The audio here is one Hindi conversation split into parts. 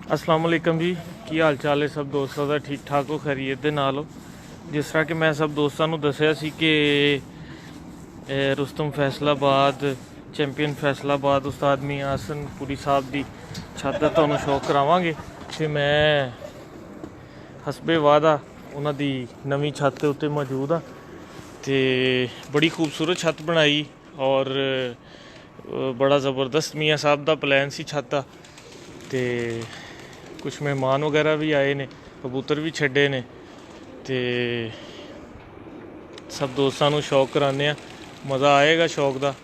अस्सलाम वालेकुम जी, की हाल चाल है सब दोस्तों का? ठीक ठाक हो, खैरियत दे नाल हो? जिस तरह कि मैं सब दोस्तों को दसिया सी कि रुस्तम फैसलाबाद चैंपियन फैसलाबाद उस्ताद मियां हसन पुरी साहब की छत का तुहानूं शौक करावांगे। तो मैं हसबे वादा उन्हां दी नवीं छत के उत्ते मौजूद हाँ। तो बड़ी खूबसूरत छत बनाई और बड़ा ज़बरदस्त मियाँ साहब का प्लैन सी छत का। तो कुछ मेहमान वगैरह भी आए ने, कबूतर भी छड्डे ने। तो सब दोस्तों शौक कराने, मज़ा आएगा शौक का।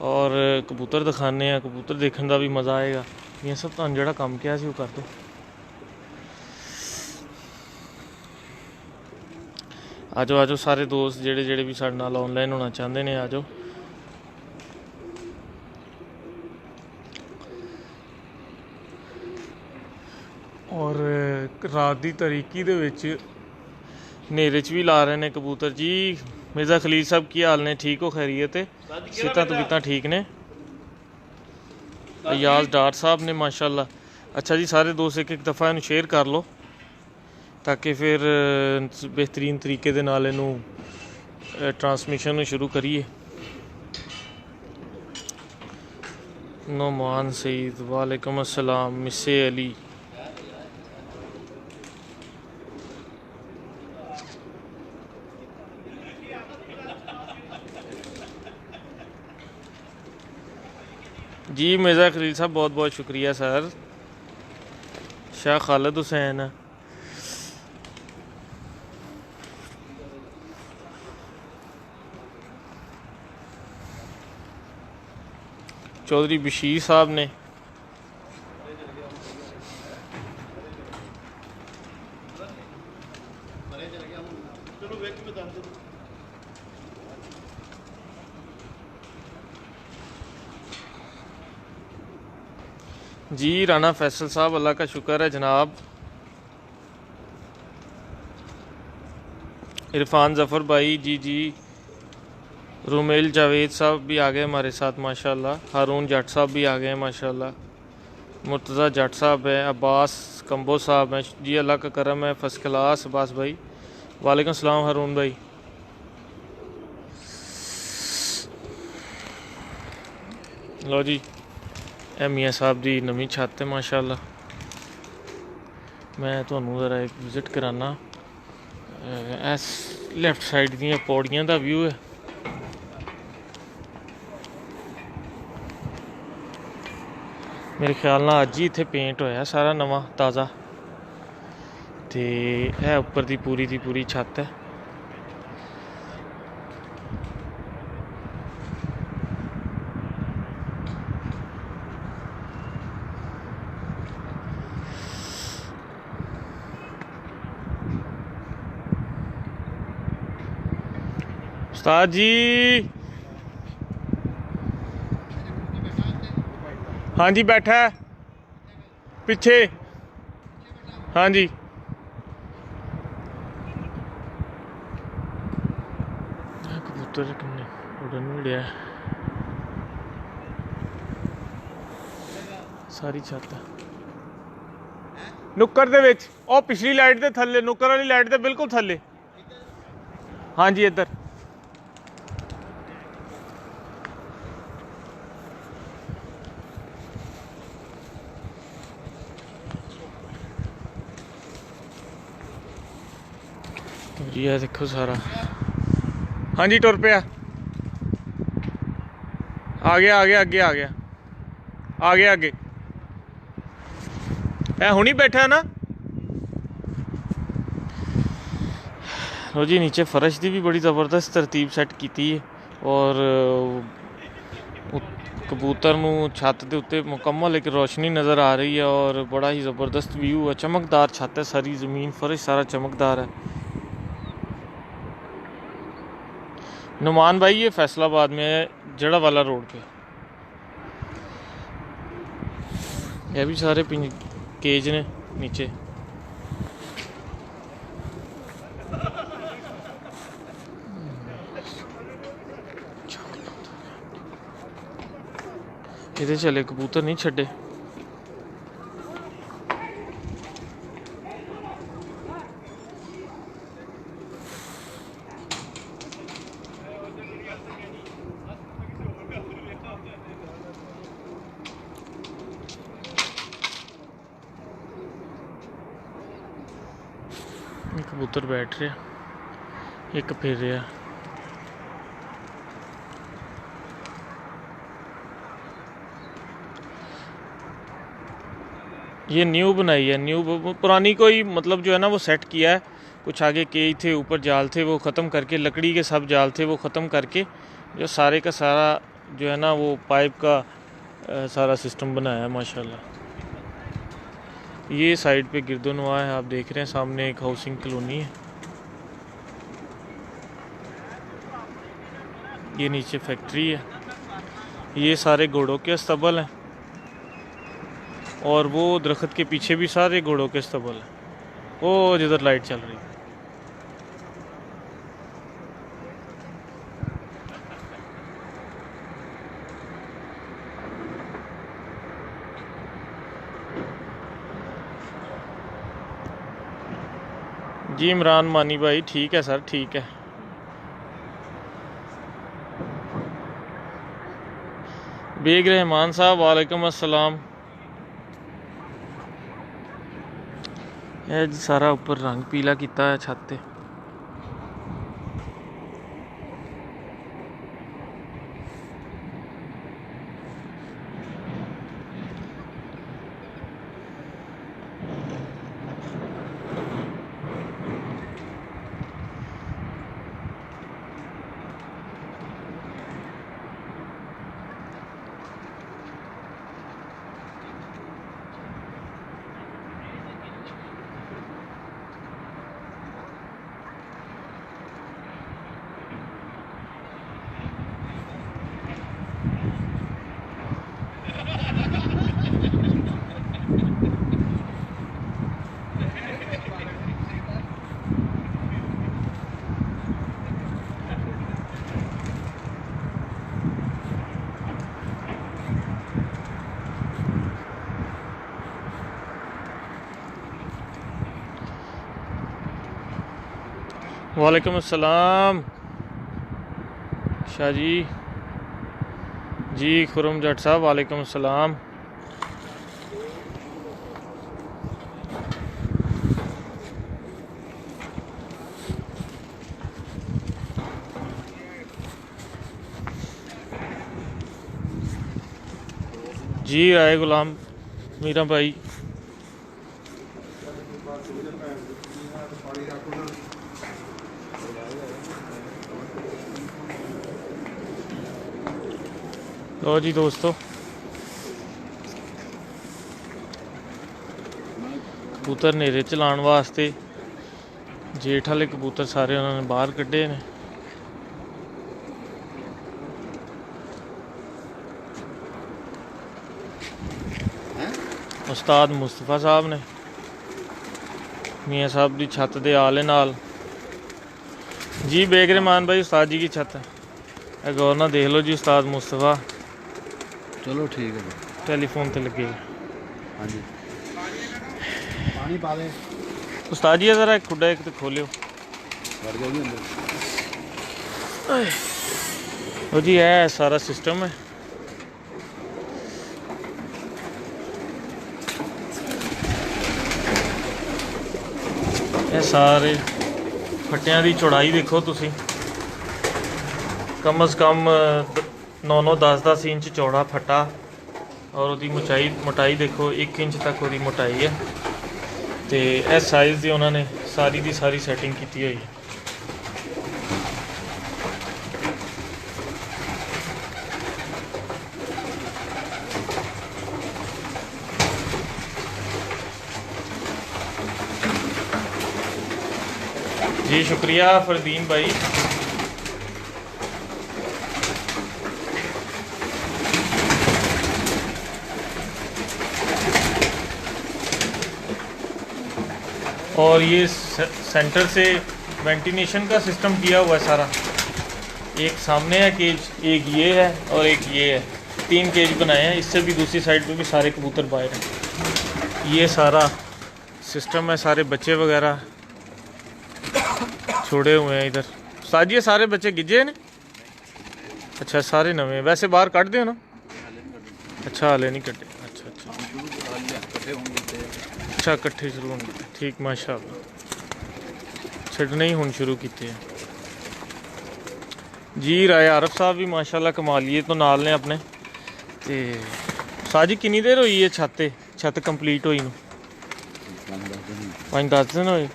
और कबूतर दिखाने, कबूतर देखने का भी मज़ा आएगा। ये सब तुहानूं जिहड़ा कम किया सी ओह कर दो। आ जाओ सारे दोस्त जेड़े जेड़े भी साडे नाल ऑनलाइन होना चाहते हैं, आ जाओ। और रात की तरीकी दे विच नेरे च भी ला रहे ने कबूतर जी। मिर्ज़ा खलील साहब की हाल ने? ठीक हो, खैरियत है? सेहतां तबीयतां ठीक ने? अयाज डार साहब ने माशाल्लाह। अच्छा जी, सारे दोस्त एक एक दफ़ा इनू शेयर कर लो ताकि फिर बेहतरीन तरीके दे नाल इनू ट्रांसमिशन शुरू करिए। नोमान सईद वालेकुम अस्सलाम। मिसे अली जी। मिर्ज़ा खलील साहब बहुत बहुत शुक्रिया सर। शाह खालिद हुसैन, चौधरी बशीर साहब ने, जी राना फैसल साहब, अल्लाह का शुक्र है जनाब। इरफान ज़फ़र भाई, जी जी। रुमेल जावेद साहब भी आ गए हमारे साथ माशाल्लाह। हारून जट साहब भी आ गए हैं माशाल्लाह। मुर्तज़ा जट साहब है। अब्बास कंबो साहब हैं जी, अल्लाह का करम है, फ़र्स्ट क्लास। अब्बास भाई वालेकुम सलाम। हारून भाई, लो जी, मियाँ साहब की नवीं छत है माशाल्लाह। मैं तुहानूं ज़रा एक विजिट कराना। इस लैफ्ट साइड दियां पौड़ियां का व्यू है। मेरे ख्याल नाल अज ही इत्थे पेंट होया सारा नवा ताज़ा। तो यह उपर की पूरी छत है। उस्ताद जी, हाँ जी, बैठा है पिछे। हाँ जी, कबूतर किन्ने उड़न भी लिया। सारी छत नुक्कर दे विच, ओ पिछली लाइट दे थल्ले, नुक्कर वाली लाइट दे बिल्कुल थल्ले। हाँ जी, इधर जी। है देखो सारा। हाँ जी, टुर पिया। आ गया आ गया, अगे आ गया, आ गया अगे। है हुणी बैठा ना। लो जी, नीचे फर्श की भी बड़ी ज़बरदस्त तरतीब सैट की है। और कबूतर नूं छत के उत्ते मुकम्मल एक रोशनी नज़र आ रही है और बड़ा ही ज़बरदस्त व्यू है। चमकदार छत है, सारी ज़मीन फर्श सारा चमकदार है। नुमान भाई, ये फैसलाबाद में है, जड़ा वाला रोड पे। यह भी सारे केज ने नीचे। ये चले कबूतर नहीं छड्डे। ये कबूतर बैठ रहा, एक फिर रहा। ये न्यू बनाई है, न्यू, पुरानी कोई मतलब जो है ना वो सेट किया है। कुछ आगे केज थे, ऊपर जाल थे, वो ख़त्म करके, लकड़ी के सब जाल थे वो ख़त्म करके जो सारे का सारा जो है ना वो पाइप का सारा सिस्टम बनाया है माशाल्लाह। ये साइड पे गिरदोनवा है, आप देख रहे हैं सामने एक हाउसिंग कॉलोनी है। ये नीचे फैक्ट्री है। ये सारे घोड़ों के अस्तबल हैं और वो दरख्त के पीछे भी सारे घोड़ों के अस्तबल हैं। वो जिधर लाइट चल रही है। जी इमरान मानी भाई, ठीक है सर, ठीक है। बेग रहमान साहब वालेकुम अस्सलाम। जी सारा ऊपर रंग पीला किया है छत पे। वालेकुम अस्सलाम शाह जी खुरम जट साहब वालेकुम अस्सलाम। जी आए गुलाम मीरा भाई। लो जी दोस्तों, कबूतर नेरे चलाने वास्ते जेठ वाले कबूतर सारे उन्होंने बाहर कढ़े ने। उस्ताद मुस्तफा साहब ने मियाँ साहब की छत के आले नाल। जी बेगरमान भाई उस्ताद जी की छत है, गौर ना देख लो जी। उस्ताद मुस्तफा चलो ठीक है, टेलीफोन ते लगे। हाँ जी पानी पा दें उस्ताद जी ज़रा खुडा एक तो खोलियो। ओ जी है सारा सिस्टम है। ये सारे फट्टियां की चौड़ाई देखो तुसी, कम अज़ कम 9-10 इंच चौड़ा फट्टा और उसकी मोटाई देखो 1 इंच तक वो मोटाई है। तो इस साइज़ की उन्होंने सारी की सारी सैटिंग की हुई है। जी शुक्रिया फरदीन भाई। और ये सेंटर से वेंटिलेशन का सिस्टम किया हुआ है सारा। एक सामने है केज, एक ये है और एक ये है, 3 केज बनाए हैं। इससे भी दूसरी साइड पे भी सारे कबूतर बाहर हैं। ये सारा सिस्टम है, सारे बच्चे वगैरह छोड़े हुए हैं इधर। साज ये सारे बच्चे गिजे ने? अच्छा सारे नवे, वैसे बाहर कट दो ना। अच्छा हाले नहीं कटे। अच्छा अच्छा अच्छा, कट्ठे शुरू होंगे, ठीक माशाल्लाह। छड्डने ही हुण शुरू कीते हैं जी। राय आरफ साहब भी माशाल्लाह कमालिए तो नाल ने अपने। ते साजी किन्नी देर होई है छत कंप्लीट होई नूं? 5-10 दिन होए।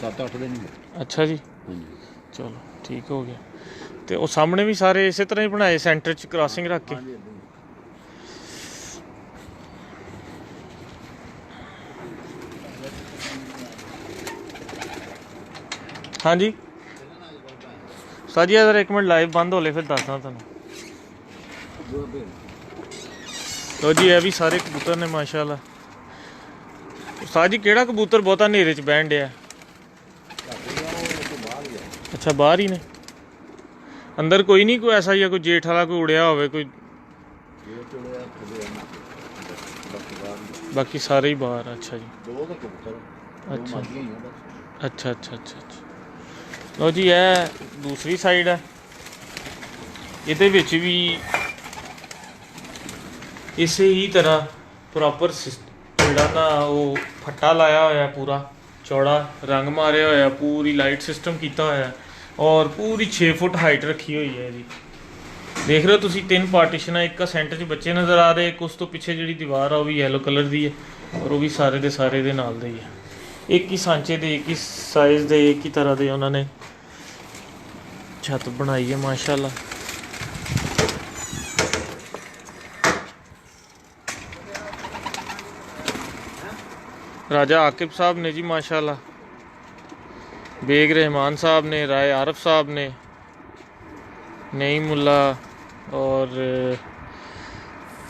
7-8 दिन। अच्छा जी, हाँ जी। चलो ठीक हो गया। तो वो सामने भी सारे इस तरह ही बनाए सेंटर च क्रॉसिंग रख के? हाँ जी साजी अगर एक मिनट लाइव बंद हो ले फिर दसदा तुहानूं। तो जी ये भी सारे कबूतर ने माशाल्लाह। साजी केड़ा कबूतर बहुता नेरे च बहन डिया? अच्छा बाहर ही ने, अंदर कोई नहीं कोई ऐसा या कोई जेठ वाला कोई उड़िया होवे कोई? बाकी सारे ही बाहर। अच्छा जी, अच्छा अच्छा अच्छा अच्छा अच्छा। लो जी यह दूसरी साइड है, ये भी इसे ही तरह प्रॉपर जोड़ा ना वो फट्टा लाया होया पूरा चौड़ा, रंग मारे होया, पूरी लाइट सिस्टम किया होया और पूरी 6 फुट हाइट रखी हुई है जी। देख रहे हो तुम 3 पार्टीशन है, एक का सेंटर च बच्चे नज़र आ रहे, एक उस तो पिछे जी दीवार है वह भी येलो कलर की है और वो भी सारे दे सारे दे नाल दे ही है। एक ही सांचे दे, एक ही साइज़ दे, एक ही तरह दे उन्होंने छत बनाई है माशाल्लाह। राजा आकिब साहब ने जी माशाल्लाह, बेग रहमान साहब ने, राय आरफ साहब ने, नईमुल्ला और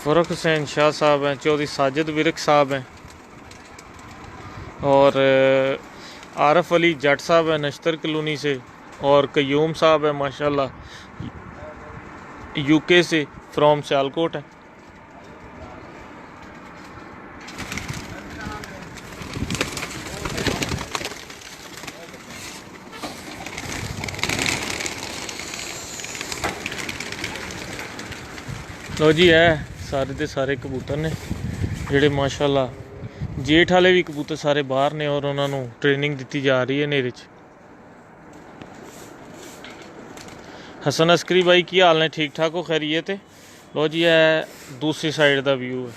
फ़रुख हुसैन शाह साहब हैं, चौधरी साजिद विरक साहब हैं और आरफ अली जट साहब हैं नश्तर कलोनी से और कयूम साहब है माशाल्लाह यूके से, फ्रॉम सियालकोट है। लो जी है सारे दे सारे कबूतर ने जेड़े माशाल्लाह, जेठ वाले भी कबूतर सारे बाहर ने और उन्होंने ट्रेनिंग दी जा रही है नेरे च। हसन अस्करी भाई की हाल ने? ठीक ठाक हो, खैरियत है? लो जी है दूसरी साइड का व्यू है।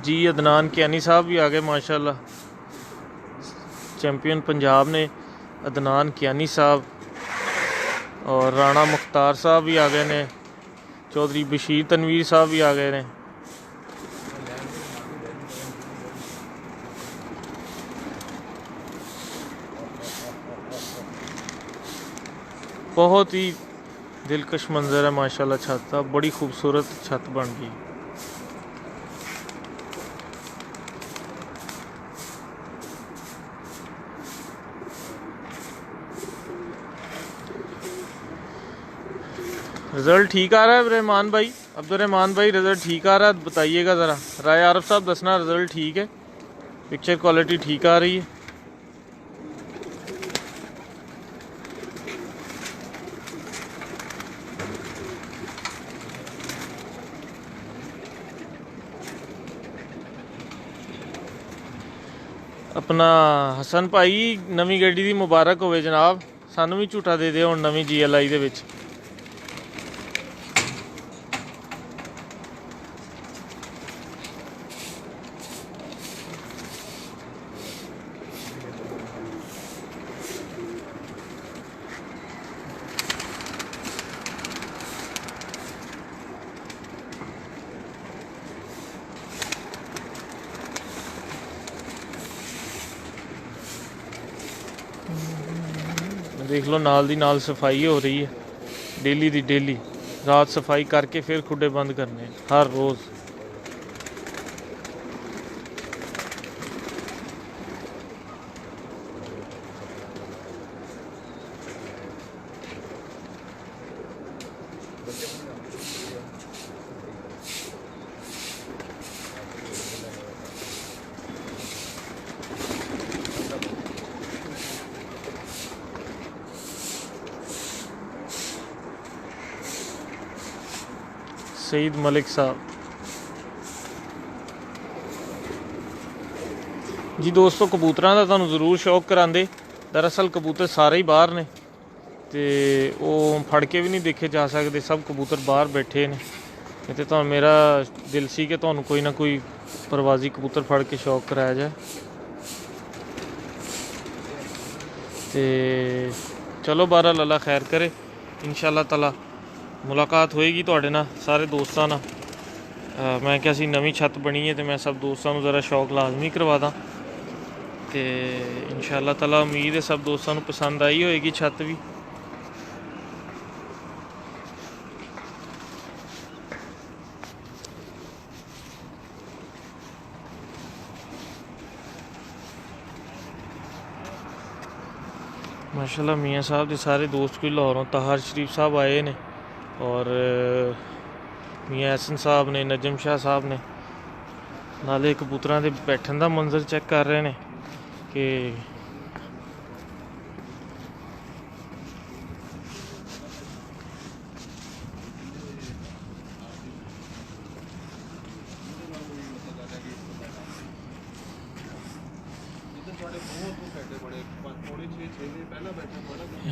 जी अदनान कियानी साहब भी आ गए माशाल्लाह, चैम्पियन पंजाब ने अदनान कियानी साहब और राणा मुख्तार साहब भी आ गए ने, चौधरी बशीर तनवीर साहब भी आ गए ने। बहुत ही दिलकश मंजर है माशाल्लाह छत का, बड़ी खूबसूरत छत बन गई। रिज़ल्ट ठीक आ रहा है रहमान भाई, अब्दुलरहमान भाई रिज़ल्ट ठीक आ रहा है? बताइएगा ज़रा। राय आरफ साहब दसना रिज़ल्ट ठीक है, पिक्चर क्वालिटी ठीक आ रही है? अपना हसन भाई नवी गड्डी दी मुबारक होवे जनाब, सानू भी झूठा दे दे हुण नवी GLI दे विच। देख लो नाल दी नाल सफाई हो रही है डेली दी डेली, रात सफाई करके फिर खुडे बंद करने हर रोज़। ਸਈਦ ਮਲਿਕ ਸਾਹਿਬ ਜੀ। ਦੋਸਤੋ ਕਬੂਤਰਾਂ ਦਾ ਤੁਹਾਨੂੰ ਜ਼ਰੂਰ ਸ਼ੌਕ ਕਰਾਂਦੇ। ਦਰਅਸਲ ਕਬੂਤਰ ਸਾਰੇ ਹੀ ਬਾਹਰ ਨੇ ਤੇ ਉਹ ਫੜ ਕੇ ਵੀ ਨਹੀਂ ਦੇਖੇ ਜਾ ਸਕਦੇ, ਸਭ ਕਬੂਤਰ ਬਾਹਰ ਬੈਠੇ ਨੇ। ਤੇ ਤੁਹਾਨੂੰ ਮੇਰਾ ਦਿਲ ਸੀ ਕਿ ਤੁਹਾਨੂੰ ਕੋਈ ਨਾ ਕੋਈ ਪ੍ਰਵਾਜ਼ੀ ਕਬੂਤਰ ਫੜ ਕੇ ਸ਼ੌਕ ਕਰਾਇਆ ਜਾਏ। ਤੇ ਚਲੋ ਬਹਰਹਾਲ ਅੱਲਾ ਖੈਰ ਕਰੇ, ਇਨਸ਼ਾਅੱਲਾ ਤਾਲਾ ਮੁਲਾਕਾਤ ਹੋਏਗੀ ਤੁਹਾਡੇ ਨਾਲ ਸਾਰੇ ਦੋਸਤਾਂ ਨਾਲ। ਮੈਂ ਕਿਹਾ ਸੀ ਨਵੀਂ ਛੱਤ ਬਣੀ ਹੈ ਤੇ ਮੈਂ ਸਭ ਦੋਸਤਾਂ ਨੂੰ ਜ਼ਰਾ ਸ਼ੌਕ ਲਾਜ਼ਮੀ ਕਰਵਾ ਦਾਂ ਤੇ ਇਨਸ਼ਾਅੱਲਾ ਤਾਲਾ ਉਮੀਦ ਹੈ ਸਭ ਦੋਸਤਾਂ ਨੂੰ ਪਸੰਦ ਆਈ ਹੋਏਗੀ ਛੱਤ ਵੀ। माशाल्लाह मियाँ साहब के सारे दोस्त कोई लाहौरों ताहर शरीफ साहब आए ने और मियाँ एहसन साहब ने, नजम शाह साहब ने नाले कबूतरां दे बैठन दा मंजर चेक कर रहे ने कि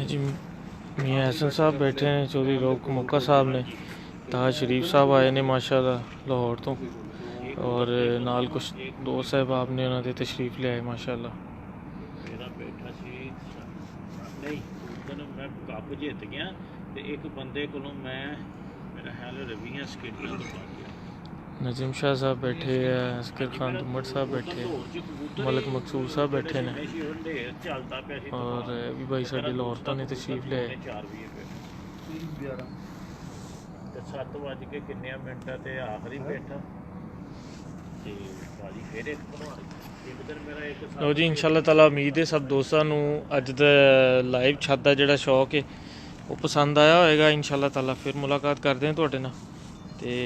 जी मियाँ एहसन साहब बैठे हैं, चौधरी रोक मुक्का साहब ने, ताज शरीफ साहब आए ने माशाल्लाह लाहौर तो और नाल कुछ दोस्त साहब ने उन्होंने तशरीफ ले आए माशाल्लाह। ਮੇਰਾ ਬੈਠਾ ਸੀ ਨਹੀਂ ਉਦੋਂ ਮੈਂ ਕੱਪ ਜਿੱਤ ਗਿਆ ਤੇ ਇੱਕ ਬੰਦੇ ਕੋਲੋਂ ਮੈਂ ਮੇਰਾ ਖਿਆਲ ਰਵੀਆਂ ਸਕੇਟੀਆਂ ਤੋਂ ਪਾ ਗਿਆ। नजीम शाह साहब बैठे हैं, अस्कर खान दुमट साहब बैठे हैं, मलिक मकसूद साहब बैठे हैं और अभी भाई साहब लाहौर ने तशरीफ ले आए। 7 ਵੱਜ ਕੇ ਕਿੰਨੇ ਮਿੰਟਾਂ ਤੇ ਆਖਰੀ ਬੈਠਾ ਤੇ ਬਾਜੀ ਫੇਰ ਇੱਕ ਬਣਵਾ ਇੱਕ ਦਿਨ ਮੇਰਾ ਇੱਕ ਲਓ ਜੀ ਇਨਸ਼ਾਅੱਲਾ ਤਾਲਾ ਉਮੀਦ ਹੈ ਸਭ ਦੋਸਤਾਂ ਨੂੰ ਅੱਜ ਦਾ ਲਾਈਵ ਛੱਤ ਦਾ ਜਿਹੜਾ ਸ਼ੌਕ ਹੈ ਉਹ ਪਸੰਦ ਆਇਆ ਹੋਏਗਾ। ਇਨਸ਼ਾਅੱਲਾ ਤਾਲਾ ਫਿਰ ਮੁਲਾਕਾਤ ਕਰਦੇ ਹਾਂ ਤੁਹਾਡੇ ਨਾਲ ਤੇ